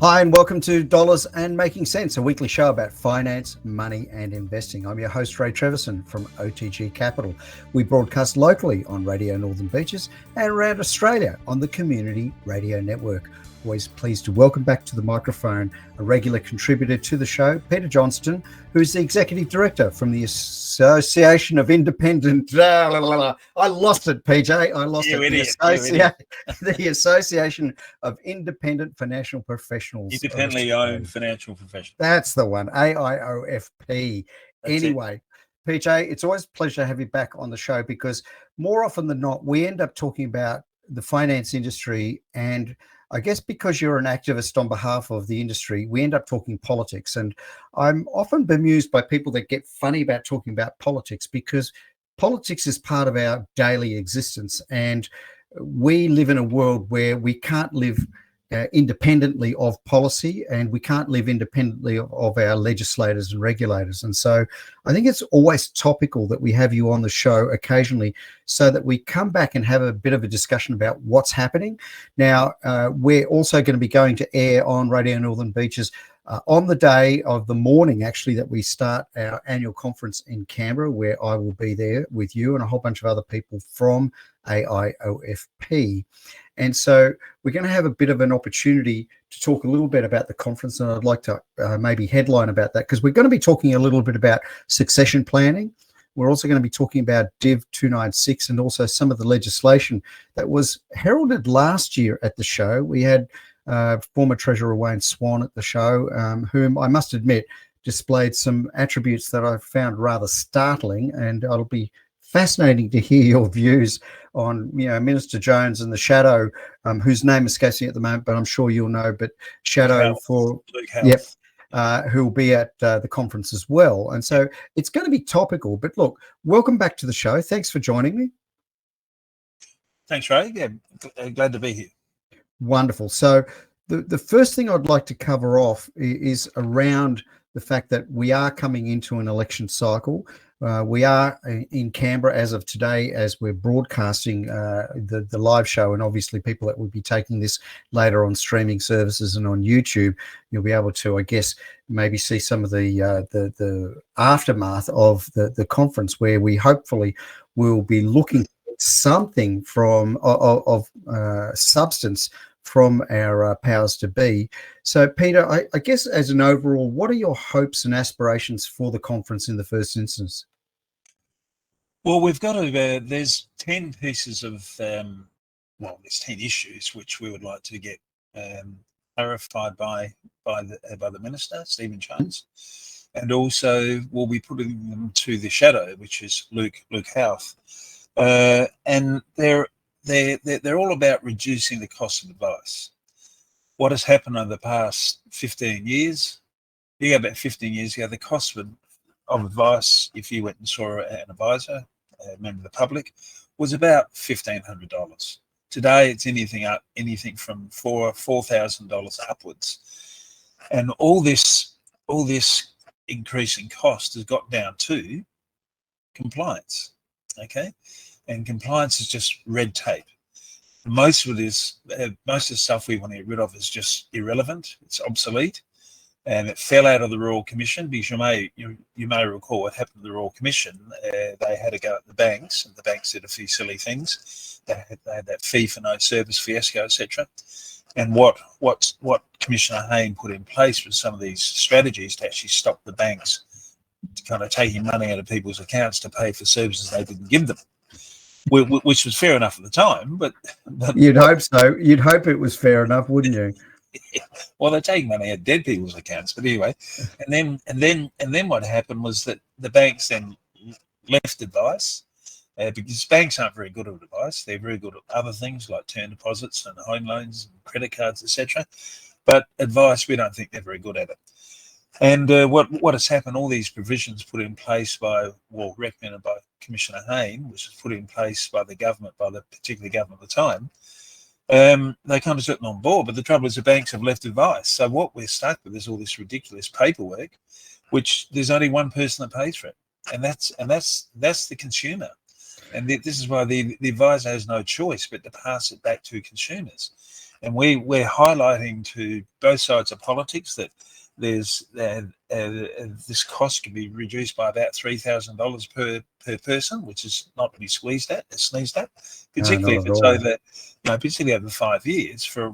Hi, and welcome to Dollars and Making Sense, a weekly show about finance, money, and investing. I'm your host, Ray Treverson from OTG Capital. We broadcast locally on Radio Northern Beaches and around Australia on the Community Radio Network. Always pleased to welcome back to the microphone a regular contributor to the show, Peter Johnston, who's the Executive Director from the Association of Independent... I lost it, PJ. I lost it. The Association of Independent Financial Professionals. Independently owned financial professionals. That's the one, AIOFP. Anyway, PJ, it's always a pleasure to have you back on the show because more often than not, we end up talking about the finance industry, and I guess because you're an activist on behalf of the industry, we end up talking politics. And I'm often bemused by people that get funny about talking about politics because politics is part of our daily existence. And we live in a world where we can't live independently of policy, and we can't live independently of our legislators and regulators. And so I think it's always topical that we have you on the show occasionally so that we come back and have a bit of a discussion about what's happening. Now, we're also going to be going to air on Radio Northern Beaches on the day of the morning, actually, that we start our annual conference in Canberra, where I will be there with you and a whole bunch of other people from AIOFP. And so we're going to have a bit of an opportunity to talk a little bit about the conference, and I'd like to maybe headline about that because we're going to be talking a little bit about succession planning. We're also going to be talking about Div 296 and also some of the legislation that was heralded last year at the show. We had former Treasurer Wayne Swan at the show, whom I must admit displayed some attributes that I found rather startling, and it'll be fascinating to hear your views on, Minister Jones and the shadow, whose name escapes me at the moment, but I'm sure you'll know. But shadow for who will be at the conference as well, and so it's going to be topical. But look, welcome back to the show. Thanks for joining me. Thanks, Ray. Yeah, glad to be here. Wonderful. So the first thing I'd like to cover off is around the fact that we are coming into an election cycle. We are in Canberra as of today, as we're broadcasting the live show, and obviously people that will be taking this later on streaming services and on YouTube, you'll be able to, I guess, maybe see some of the aftermath of the conference, where we hopefully will be looking at something from of substance from our powers to be. So, Peter, I guess as an overall, what are your hopes and aspirations for the conference in the first instance? Well, we've got there's 10 pieces of, there's 10 issues which we would like to get clarified by the Minister, Stephen Jones, and also we'll be putting them to the shadow, which is Luke Houth, and they're all about reducing the cost of advice. What has happened over the past 15 years, you go back 15 years ago, the cost of advice, if you went and saw an advisor, a member of the public, was about $1,500. Today, it's anything from $4,000 upwards. And all this increase in cost has got down to compliance, okay? And compliance is just red tape. Most of the stuff we want to get rid of is just irrelevant. It's obsolete, and it fell out of the Royal Commission because you may recall what happened to the Royal Commission. They had to go at the banks, and the banks did a few silly things. They had that fee for no service fiasco, etc. And what Commissioner Hayne put in place was some of these strategies to actually stop the banks kind of taking money out of people's accounts to pay for services they didn't give them. Which was fair enough at the time, but you'd hope so. You'd hope it was fair enough, wouldn't you? Well, they take money out of dead people's accounts, but anyway. And then what happened was that the banks then left advice because banks aren't very good at advice. They're very good at other things like term deposits and home loans and credit cards, etc. But advice, we don't think they're very good at it. And what has happened, all these provisions put in place recommended by Commissioner Hayne, which was put in place by the government, by the particular government at the time, they kind of took them on board. But the trouble is the banks have left advice. So what we're stuck with is all this ridiculous paperwork, which there's only one person that pays for it, and that's the consumer. And this is why the advisor has no choice but to pass it back to consumers. and we're highlighting to both sides of politics that there's this cost can be reduced by about $3,000 per person, which is not to be sneezed at, particularly if it's over, particularly over 5 years for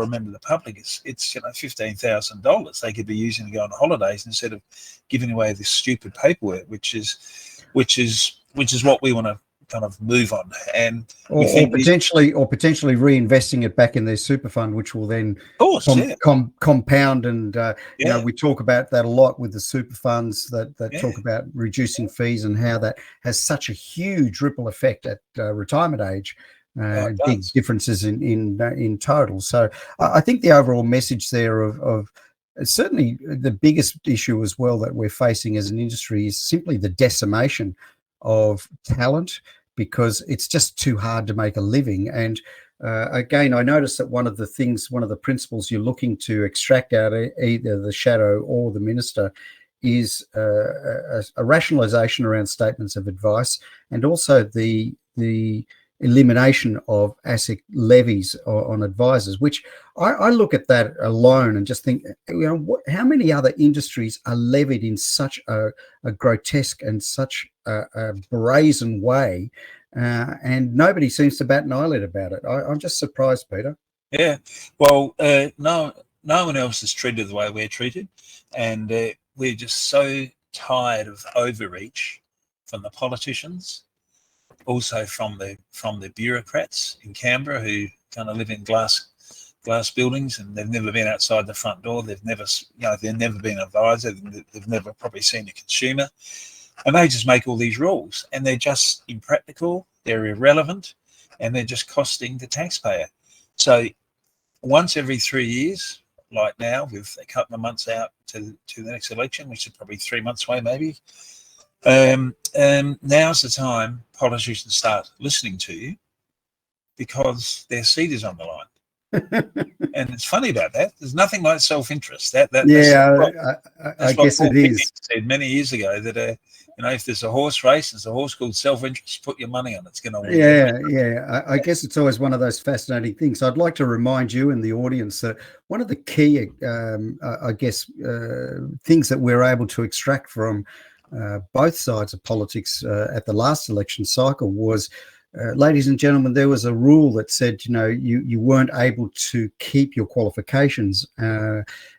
a member of the public. It's $15,000 they could be using to go on holidays instead of giving away this stupid paperwork, which is what we want to kind of move on, and or potentially reinvesting it back in their super fund, which will then compound. And we talk about that a lot with the super funds that talk about reducing fees and how that has such a huge ripple effect at retirement age. Big differences in total. So I think the overall message there of certainly the biggest issue as well that we're facing as an industry is simply the decimation of talent, because it's just too hard to make a living. And again, I noticed that one of the principles you're looking to extract out of either the shadow or the minister is a rationalisation around statements of advice, and also the elimination of ASIC levies on advisors, which I look at that alone and just think, how many other industries are levied in such a grotesque and such a brazen way, and nobody seems to bat an eyelid about it. I'm just surprised, Peter. Yeah, well, no one else is treated the way we're treated, and we're just so tired of overreach from the politicians, also from the bureaucrats in Canberra who kind of live in glass buildings, and they've never been outside the front door. They've never been an advisor. They've never probably seen a consumer, and they just make all these rules, and they're just impractical. They're irrelevant, and they're just costing the taxpayer. So once every 3 years, like now, with a couple of months out to the next election, which is probably 3 months away, maybe. Now's the time politicians start listening to you, because their seat is on the line. And it's funny about that. There's nothing like self-interest. I guess it is. Said many years ago that if there's a horse race, there's a horse called self-interest. Put your money on it. It's going to win. I guess it's always one of those fascinating things. I'd like to remind you and the audience that one of the key, things that we're able to extract from both sides of politics at the last election cycle was, ladies and gentlemen, there was a rule that said, you weren't able to keep your qualifications.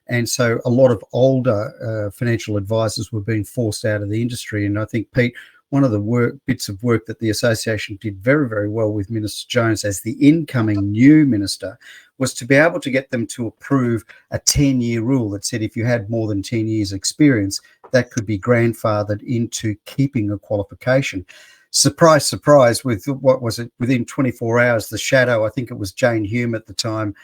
And so a lot of older financial advisors were being forced out of the industry. And I think, Pete, one of the bits of work that the association did very, very well with Minister Jones as the incoming new minister was to be able to get them to approve a 10-year rule that said if you had more than 10 years experience, that could be grandfathered into keeping a qualification. Surprise, surprise, with within 24 hours, the shadow, I think it was Jane Hume at the time,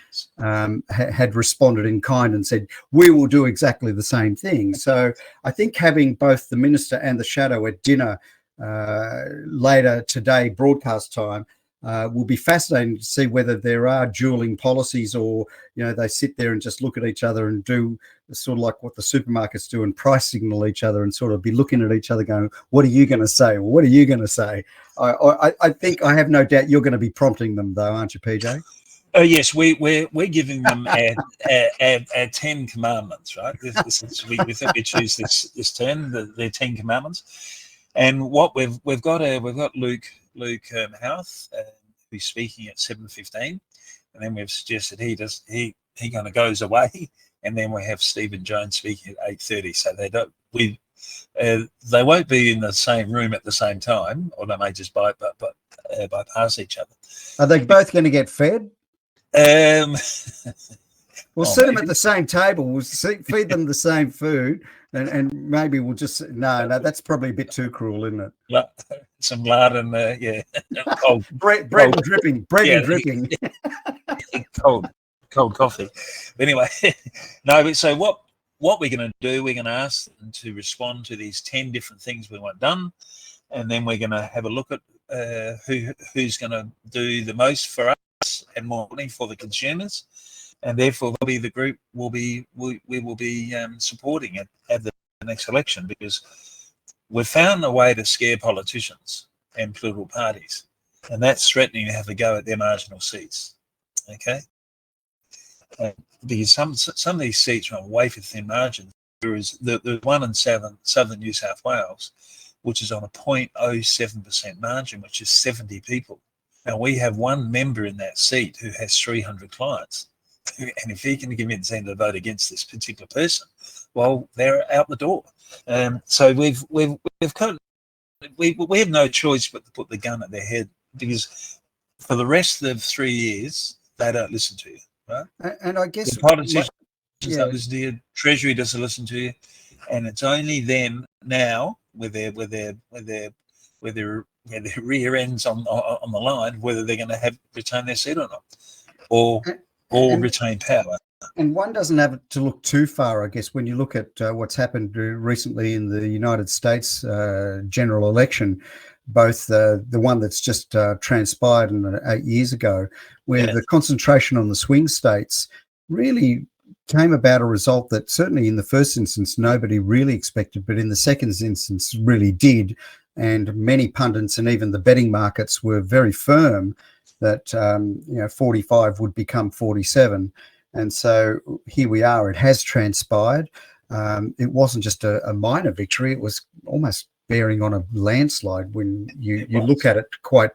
had responded in kind and said, we will do exactly the same thing. So I think having both the minister and the shadow at dinner later today, broadcast time, will be fascinating to see whether there are dueling policies, or they sit there and just look at each other and do sort of like what the supermarkets do and price signal each other and sort of be looking at each other going, what are you going to say? Or what are you going to say? I think, I have no doubt you're going to be prompting them though, aren't you, PJ? Oh yes, we're giving them our 10 commandments, right? We think we choose this term, the 10 commandments, and what we've got Luke Houth, who's speaking at 7:15, and then we've suggested he kind of goes away, and then we have Stephen Jones speaking at 8:30. So they won't be in the same room at the same time, or they may just bypass each other. Are they both going to get fed? We'll sit them at the same table. We'll feed them the same food, and maybe we'll just no. That's probably a bit too cruel, isn't it? Some lard and cold bread and dripping, and dripping. cold coffee. Anyway, no. So what we're going to do? We're going to ask them to respond to these 10 different things we want done, and then we're going to have a look at who's going to do the most for us and more money for the consumers. And therefore, they'll be the group we will be supporting at the next election, because we've found a way to scare politicians and political parties, and that's threatening to have a go at their marginal seats. Okay. because some of these seats are on wafer thin margins. There is the one in southern New South Wales, which is on a 0.07% margin, which is 70 people. Now, we have one member in that seat who has 300 clients. And if he can convince them to vote against this particular person, well, they're out the door. So we've kind of, we have no choice but to put the gun at their head, because for the rest of 3 years, they don't listen to you, right? And I guess the politicians don't listen to you, Treasury doesn't listen to you, and it's only them now with their rear ends on the line whether they're going to retain their seat or not, or retain power. And one doesn't have to look too far, I guess, when you look at what's happened recently in the United States general election, both the one that's just transpired 8 years ago, where the concentration on the swing states really came about a result that certainly in the first instance nobody really expected, but in the second instance really did. And many pundits and even the betting markets were very firm that 45 would become 47. And so here we are. It has transpired. It wasn't just a minor victory. It was almost bearing on a landslide when you look at it quite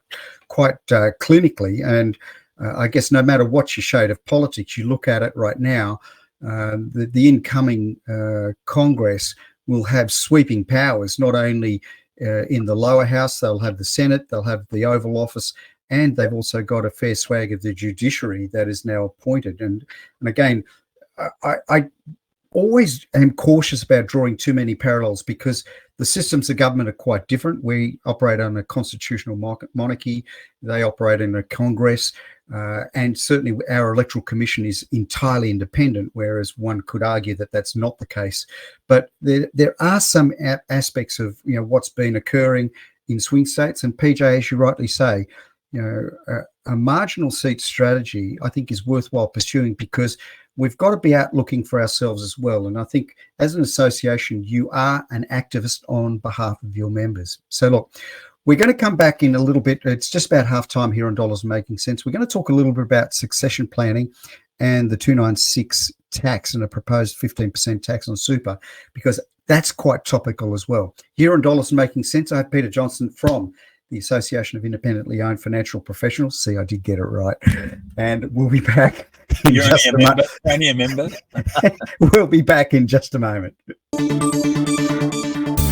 clinically. And I guess no matter what you shade of politics, you look at it right now, the incoming Congress will have sweeping powers, not only in the lower house, they'll have the Senate, they'll have the Oval Office, and they've also got a fair swag of the judiciary that is now appointed. And again, I always am cautious about drawing too many parallels, because the systems of government are quite different. We operate on a constitutional monarchy. They operate in a Congress. And certainly our electoral commission is entirely independent, whereas one could argue that that's not the case. But there are some aspects of what's been occurring in swing states. And PJ, as you rightly say, a marginal seat strategy, I think, is worthwhile pursuing, because we've got to be out looking for ourselves as well. And I think as an association, you are an activist on behalf of your members. So look, we're going to come back in a little bit. It's just about half time here on Dollars Making Sense. We're going to talk a little bit about succession planning and the 296 tax and a proposed 15% tax on super, because that's quite topical as well. Here on Dollars Making Sense, I have Peter Johnson from the Association of Independently Owned Financial Professionals. See, I did get it right. And we'll be back in just a moment. Only a member. We'll be back in just a moment.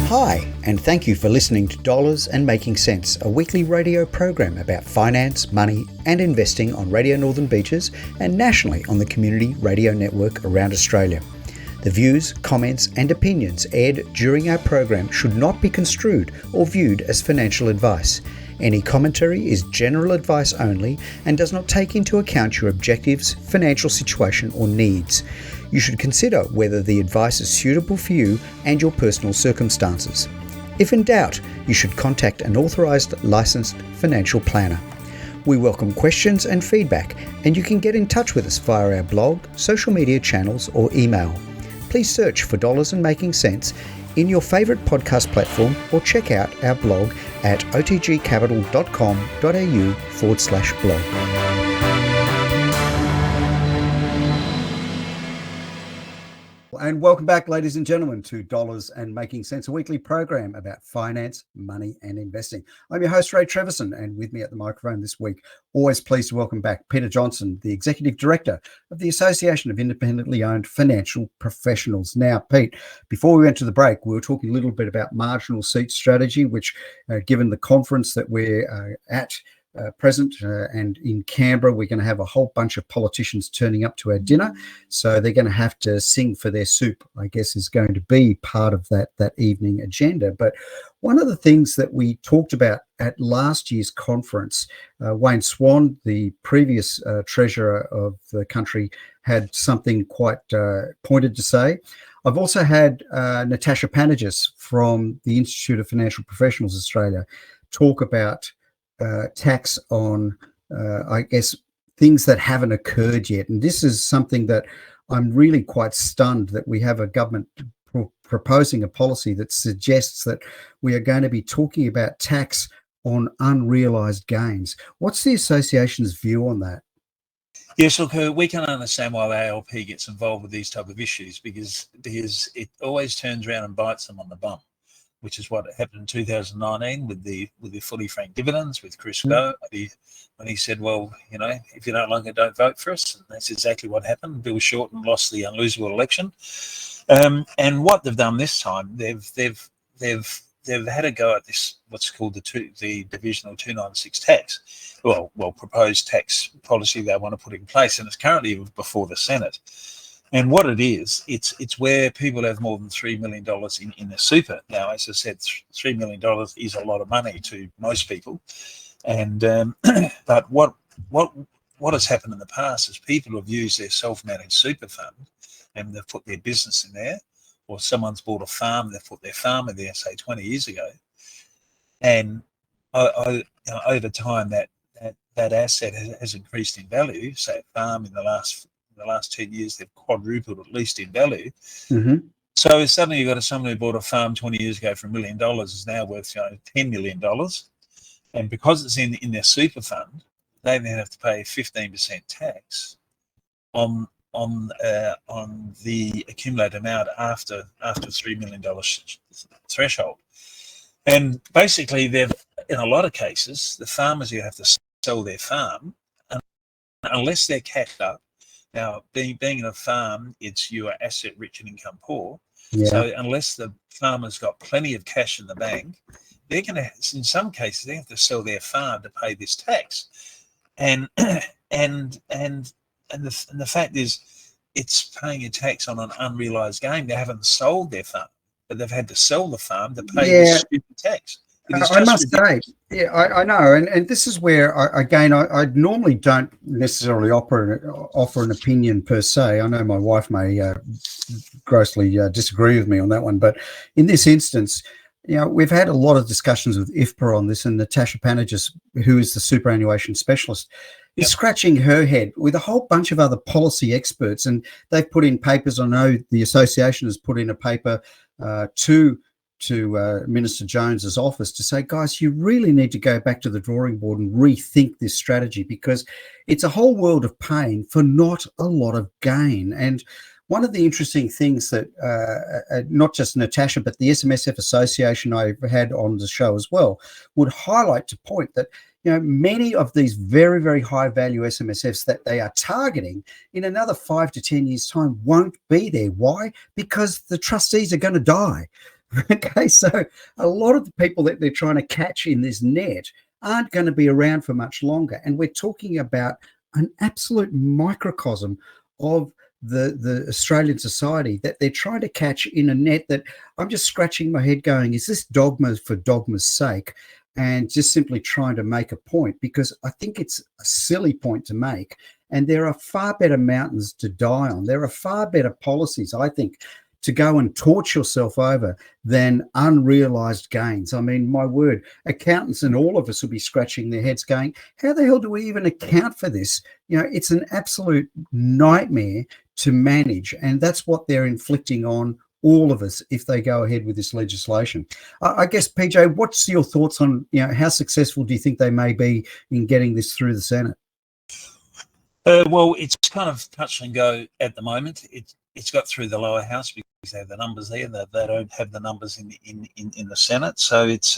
Hi, and thank you for listening to Dollars and Making Sense, a weekly radio program about finance, money, and investing on Radio Northern Beaches and nationally on the Community Radio Network around Australia. The views, comments, and opinions aired during our program should not be construed or viewed as financial advice. Any commentary is general advice only and does not take into account your objectives, financial situation, or needs. You should consider whether the advice is suitable for you and your personal circumstances. If in doubt, you should contact an authorised licensed financial planner. We welcome questions and feedback, and you can get in touch with us via our blog, social media channels, or email. Please search for Dollars and Making Sense in your favourite podcast platform, or check out our blog at otgcapital.com.au/blog. And welcome back, ladies and gentlemen, to Dollars and Making Sense, a weekly program about finance, money, and investing. I'm your host, Ray Treverson, and with me at the microphone this week, always pleased to welcome back Peter Johnson, the Executive Director of the Association of Independently Owned Financial Professionals. Now, Pete, before we went to the break, we were talking a little bit about marginal seat strategy, which, given the conference that we're at present and in Canberra, we're going to have a whole bunch of politicians turning up to our dinner, so they're going to have to sing for their soup, I guess, is going to be part of that evening agenda. But one of the things that we talked about at last year's conference, Wayne Swan, the previous treasurer of the country, had something quite pointed to say. I've also had Natasha Panagis from the Institute of Financial Professionals Australia talk about tax on, I guess, things that haven't occurred yet. And this is something that I'm really quite stunned that we have a government proposing a policy that suggests that we are going to be talking about tax on unrealised gains. What's the association's view on that? Yes, look, we can understand why the ALP gets involved with these type of issues because it always turns around and bites them on the bum, which is what happened in 2019 with the fully franked dividends with Chris Goh. When he said, well, if you don't like it, don't vote for us. And that's exactly what happened. Bill Shorten lost the unlosable election. And what they've done this time, they've had a go at this, what's called the divisional 296 tax, proposed tax policy they want to put in place, and it's currently before the Senate. And what it is, it's where people have more than $3 million in their super. Now, as I said, $3 million is a lot of money to most people. And but what has happened in the past is people have used their self-managed super fund and they've put their business in there, or someone's bought a farm, they've put their farm in there, say 20 years ago. And over time, that asset has increased in value. Say a farm in the last 10 years, they've quadrupled at least in value. Mm-hmm. So suddenly you've got someone who bought a farm 20 years ago for $1 million is now worth $10 million. And because it's in their super fund, they then have to pay 15% tax on the accumulated amount after $3 million threshold. And basically, in a lot of cases, the farmers who have to sell their farm, unless they're cashed up. Now, being in a farm, it's you are asset rich and income poor. Yeah. So unless the farmer's got plenty of cash in the bank, they're going to, in some cases, they have to sell their farm to pay this tax. And the fact is, it's paying a tax on an unrealized gain. They haven't sold their farm, but they've had to sell the farm to pay this stupid tax. I must say, I know, and this is where I normally don't necessarily offer an opinion per se. I know my wife may grossly disagree with me on that one, but in this instance, we've had a lot of discussions with IFPRA on this, and Natasha Panagis, who is the superannuation specialist, is scratching her head with a whole bunch of other policy experts, and they've put in papers. I know the association has put in a paper to Minister Jones's office to say, guys, you really need to go back to the drawing board and rethink this strategy, because it's a whole world of pain for not a lot of gain. And one of the interesting things that not just Natasha, but the SMSF Association I've had on the show as well would highlight to point that many of these very, very high value SMSFs that they are targeting in another 5 to 10 years' time won't be there. Why? Because the trustees are going to die. Okay, so a lot of the people that they're trying to catch in this net aren't going to be around for much longer. And we're talking about an absolute microcosm of the Australian society that they're trying to catch in a net that I'm just scratching my head going, is this dogma for dogma's sake? And just simply trying to make a point, because I think it's a silly point to make. And there are far better mountains to die on. There are far better policies, I think, to go and torch yourself over than unrealized gains. I mean, my word, accountants and all of us will be scratching their heads going, how the hell do we even account for this? It's an absolute nightmare to manage. And that's what they're inflicting on all of us if they go ahead with this legislation. I guess, PJ, what's your thoughts on, how successful do you think they may be in getting this through the Senate? Well, it's kind of touch and go at the moment. It's got through the lower house because they have the numbers there. They don't have the numbers in the Senate. So it's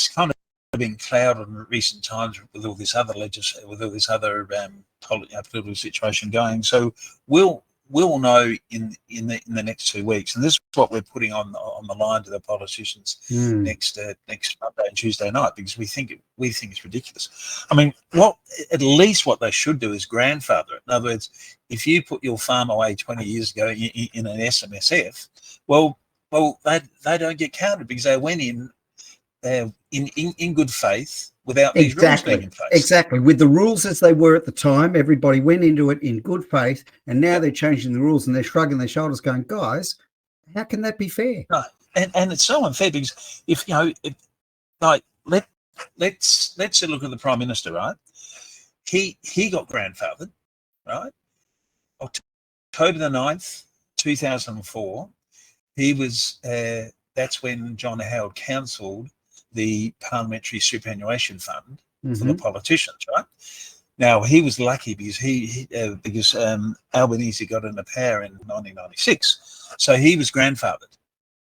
kind of been clouded in recent times with all this other political situation going. So we'll know in the next 2 weeks, and this is what we're putting on the line to the politicians next Monday and Tuesday night, because we think it's ridiculous. I mean, at least what they should do is grandfather it. In other words, if you put your farm away 20 years ago in an SMSF, well, they don't get counted because they went in good faith without these rules being in place. Exactly. With the rules as they were at the time, everybody went into it in good faith, and now they're changing the rules and they're shrugging their shoulders going, guys, how can that be fair? No, and it's so unfair, because if let's look at the Prime Minister, right? He got grandfathered, right? October the 9th, 2004, he was that's when John Howard cancelled the Parliamentary Superannuation Fund for the politicians, right? Now he was lucky because Albanese got into power in 1996, so he was grandfathered,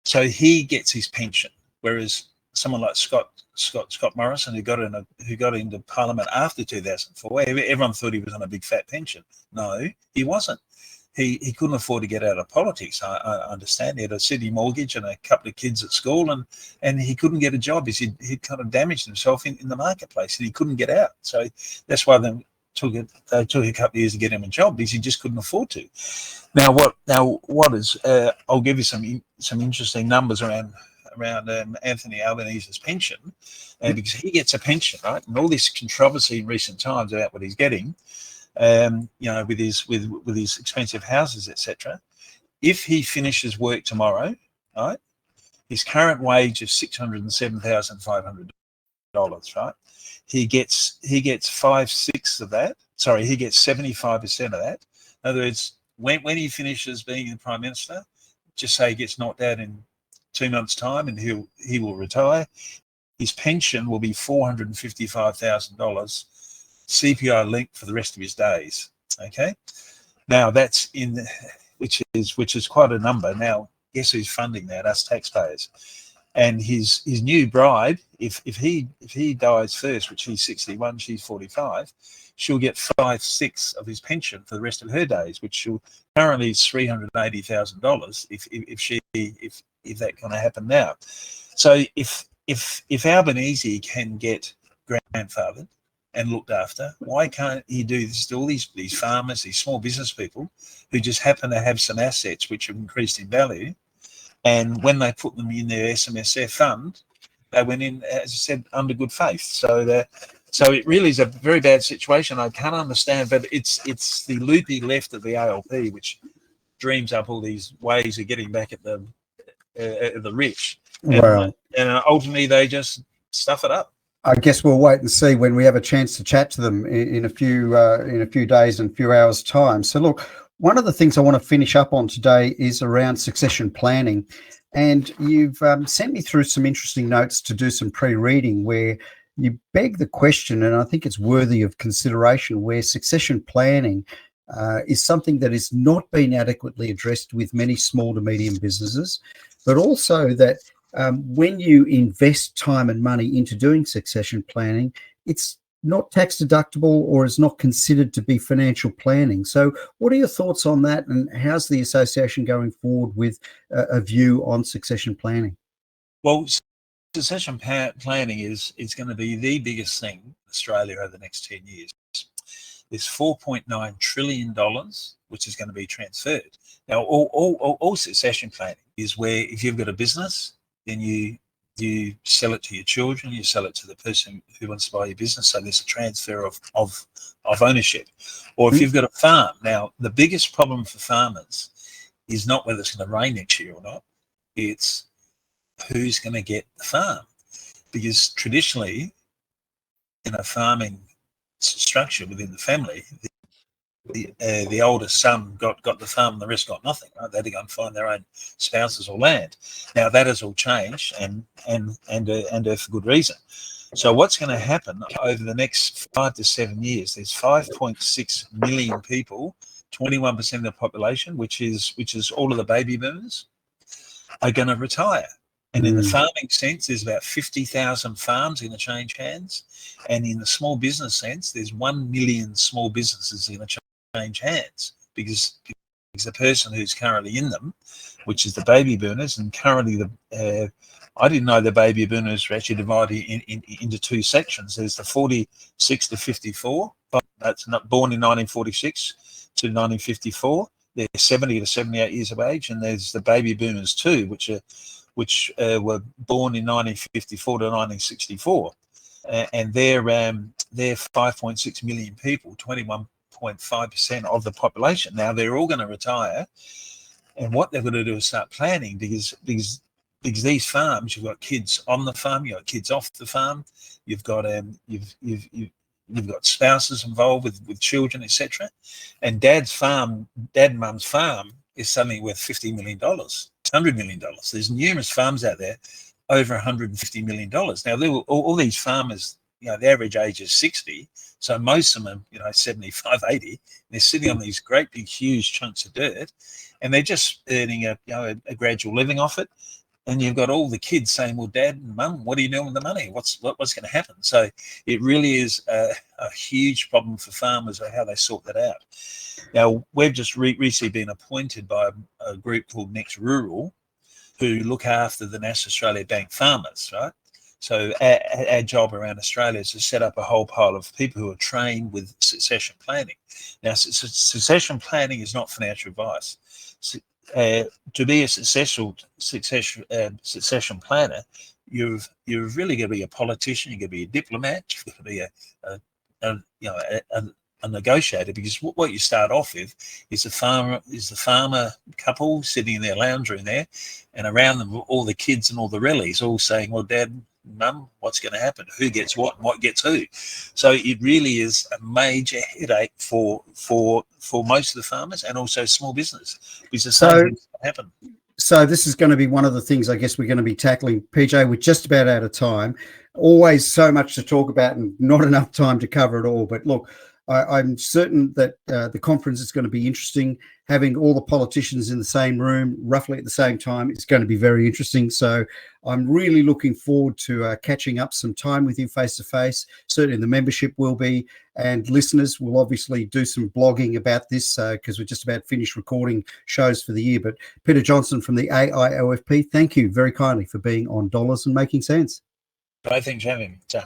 so he gets his pension, whereas someone like Scott Morrison, who got into Parliament after 2004, everyone thought he was on a big fat pension. No, he wasn't. He couldn't afford to get out of politics. I understand. He had a city mortgage and a couple of kids at school, and he couldn't get a job because he'd kind of damaged himself in the marketplace, and he couldn't get out. So that's why they took a couple of years to get him a job, because he just couldn't afford to. Now what is? I'll give you some interesting numbers around Anthony Albanese's pension, because he gets a pension, right? And all this controversy in recent times about what he's getting. With his expensive houses, etc. If he finishes work tomorrow, right, his current wage is $607,500, right? He gets 5/6 of that. Sorry, he gets 75% of that. In other words, when he finishes being the Prime Minister, just say he gets knocked out in 2 months' time, and he will retire. His pension will be $455,000. CPI linked for the rest of his days. Okay, now that's which is quite a number. Now, guess who's funding that? Us taxpayers. And his new bride, if he dies first, which he's 61, she's 45, she'll get 5/6 of his pension for the rest of her days, which currently is $380,000 if that going to happen now. So if Albanese can get grandfathered and looked after, why can't he do this to all these farmers, these small business people who just happen to have some assets which have increased in value, and when they put them in their SMSF fund, they went in, as I said, under good faith. So it really is a very bad situation. I can't understand, but it's the loopy left of the ALP which dreams up all these ways of getting back at the rich, and ultimately they just stuff it up. I guess we'll wait and see when we have a chance to chat to them in a few days and a few hours' time. So look, one of the things I want to finish up on today is around succession planning. And you've sent me through some interesting notes to do some pre-reading where you beg the question, and I think it's worthy of consideration, where succession planning is something that is not being adequately addressed with many small to medium businesses, but also that when you invest time and money into doing succession planning, it's not tax deductible or is not considered to be financial planning. So what are your thoughts on that, and how's the association going forward with a view on succession planning? Well, succession planning is going to be the biggest thing in Australia over the next 10 years. There's $4.9 trillion which is going to be transferred. Now, all succession planning is where if you've got a business, then you sell it to your children, you sell it to the person who wants to buy your business. So there's a transfer of ownership. Or if you've got a farm. Now, the biggest problem for farmers is not whether it's going to rain next year or not. It's who's going to get the farm. Because traditionally, in a farming structure within the family, the oldest son got the farm and the rest got nothing. Right? They had to go and find their own spouses or land. Now that has all changed, and for good reason. So what's going to happen over the next 5 to 7 years? There's 5.6 million people, 21% of the population, which is all of the baby boomers, are going to retire. And in the farming sense, there's about 50,000 farms going to change hands. And in the small business sense, there's 1 million small businesses going to change hands because the person who's currently in them, which is the baby boomers, and currently I didn't know the baby boomers were actually divided into two sections. There's the 46 to 54, that's not born in 1946 to 1954. They're 70 to 78 years of age, and there's the baby boomers too, which were born in 1954 to 1964, and they're 5.6 million people, 21.5% of the population. Now they're all going to retire, and what they're going to do is start planning because these farms, you've got kids on the farm, you've got kids off the farm, you've got you've got spouses involved with children, etc. And dad and mum's farm is suddenly worth $50 million. $100 million. There's numerous farms out there over $150 million. Now, all these farmers the average age is 60. So most of them, 75, 80, they're sitting on these great big, huge chunks of dirt, and they're just earning a gradual living off it. And you've got all the kids saying, well, Dad and Mum, what are you doing with the money? What's going to happen? So it really is a huge problem for farmers of how they sort that out. Now, we've just recently been appointed by a group called Next Rural, who look after the National Australia Bank farmers, right? So our job around Australia is to set up a whole pile of people who are trained with succession planning. Now, succession planning is not financial advice. To be a succession planner, you've really got to be a politician. You've got to be a diplomat. You've got to be a negotiator, because what you start off with is the farmer couple sitting in their lounge room there, and around them all the kids and all the rallies all saying, well, Dad, Mum, what's going to happen? Who gets what and what gets who? So it really is a major headache for most of the farmers and also small business, because the same things happen. So this is going to be one of the things I guess we're going to be tackling. PJ, we're just about out of time. Always so much to talk about and not enough time to cover it all. But look, I'm certain that the conference is going to be interesting. Having all the politicians in the same room roughly at the same time is going to be very interesting. So I'm really looking forward to catching up some time with you face to face. Certainly the membership will be, and listeners will obviously do some blogging about this because we're just about finished recording shows for the year. But Peter Johnson from the AIOFP, thank you very kindly for being on Dollars and Making Sense. Great, thanks for having me. Ciao.